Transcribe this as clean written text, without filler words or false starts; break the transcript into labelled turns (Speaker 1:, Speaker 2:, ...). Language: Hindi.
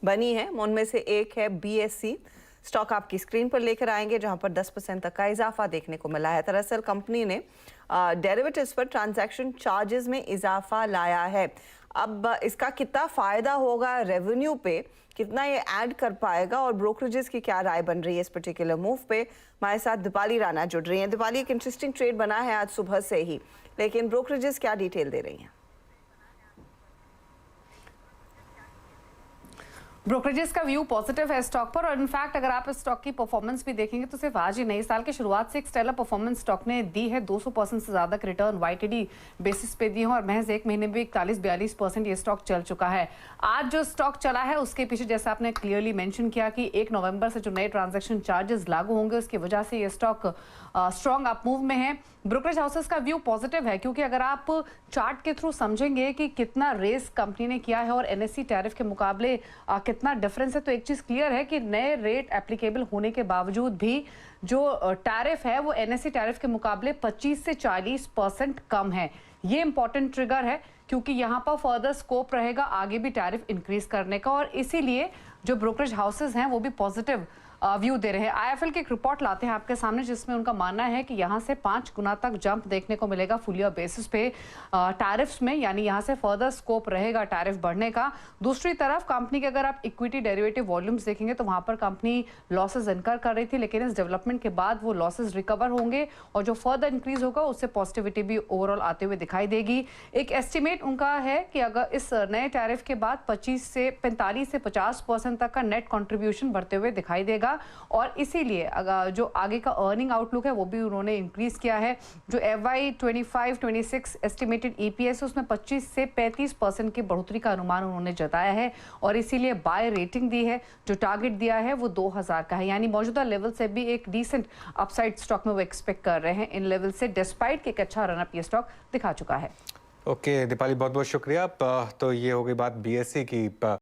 Speaker 1: बनी है। उनमें से एक है बीएससी। स्टॉक आपकी स्क्रीन पर लेकर आएंगे, जहां पर 10% तक का इजाफा देखने को मिला है। दरअसल कंपनी ने डेरिवेटिव्स पर ट्रांजैक्शन चार्जेस में इजाफा लाया है। अब इसका कितना फायदा होगा रेवेन्यू पे, कितना ये ऐड कर पाएगा और ब्रोकरेजेस की क्या राय बन रही है इस पर्टिकुलर मूव पे, हमारे साथ दीपाली राणा जुड़ रही हैं। दीपाली, एक इंटरेस्टिंग ट्रेड बना है आज सुबह से ही, लेकिन ब्रोकरेजेस क्या डिटेल दे रही हैं?
Speaker 2: ब्रोकरेजेस का व्यू पॉजिटिव है स्टॉक पर, और इनफैक्ट अगर आप इस स्टॉक की परफॉर्मेंस भी देखेंगे तो सिर्फ आज ही नए साल की शुरुआत से एक स्टेलर परफॉर्मेंस स्टॉक ने दी है। 200% से ज्यादा रिटर्न वाईटीडी बेसिस पे दी है और महज एक महीने में 41-42% ये स्टॉक चल चुका है। आज जो स्टॉक चला है उसके पीछे जैसा आपने क्लियरली मेंशन किया कि 1 नवंबर से जो नए ट्रांजेक्शन चार्जेस लागू होंगे उसकी वजह से ये स्टॉक स्ट्रॉन्ग अप मूव में है। ब्रोकरेज हाउसेस का व्यू पॉजिटिव है, क्योंकि अगर आप चार्ट के थ्रू समझेंगे कि कितना रेस कंपनी ने किया है और एनएससी टैरिफ के मुकाबले कितना डिफरेंस है, तो एक चीज क्लियर है कि नए रेट एप्लीकेबल होने के बावजूद भी जो टैरिफ है वो एनएससी टैरिफ के मुकाबले 25 से 40% कम है। ये इंपॉर्टेंट ट्रिगर है, क्योंकि यहाँ पर फर्दर स्कोप रहेगा आगे भी टैरिफ इंक्रीज करने का, और इसीलिए जो ब्रोकरेज हाउसेस हैं वो भी पॉजिटिव व्यू दे रहे हैं। आईएफएल की एक रिपोर्ट लाते हैं आपके सामने, जिसमें उनका मानना है कि यहाँ से 5 गुना तक जंप देखने को मिलेगा फुल ईयर बेसिस पे टैरिफ्स में, यानी यहाँ से फर्दर स्कोप रहेगा टैरिफ बढ़ने का। दूसरी तरफ कंपनी के अगर आप इक्विटी डेरिवेटिव वॉल्यूम्स देखेंगे तो वहां पर कंपनी लॉसेस इनकर कर रही थी, लेकिन इस डेवलपमेंट के बाद वो लॉसेस रिकवर होंगे और जो फर्दर इंक्रीज होगा उससे पॉजिटिविटी भी ओवरऑल आते हुए दिखाई देगी। एक एस्टिमेट उनका है कि अगर इस नए टैरिफ के बाद 45 से 50% तक का नेट कॉन्ट्रीब्यूशन बढ़ते हुए दिखाई देगा, और इसीलिए अगर जो आगे का अर्निंग आउटलुक है वो भी उन्होंने इंक्रीज किया है। जो FY 25-26 एस्टिमेटेड EPS उसमें 25 से 35% की बढ़ोतरी का अनुमान उन्होंने जताया है, और इसीलिए बाय रेटिंग दी है। जो टारगेट दिया है वो 2000 का है, यानी मौजूदा लेवल से भी एक डिसेंट अपसाइड स्टॉक में वो एक्सपेक्ट कर रहे हैं इन लेवल से, डिस्पाइट कि एक अच्छा रनअप ये स्टॉक दिखा चुका है।
Speaker 3: ओके दीपाली, बहुत बहुत शुक्रिया। तो ये हो गई बात BSC की।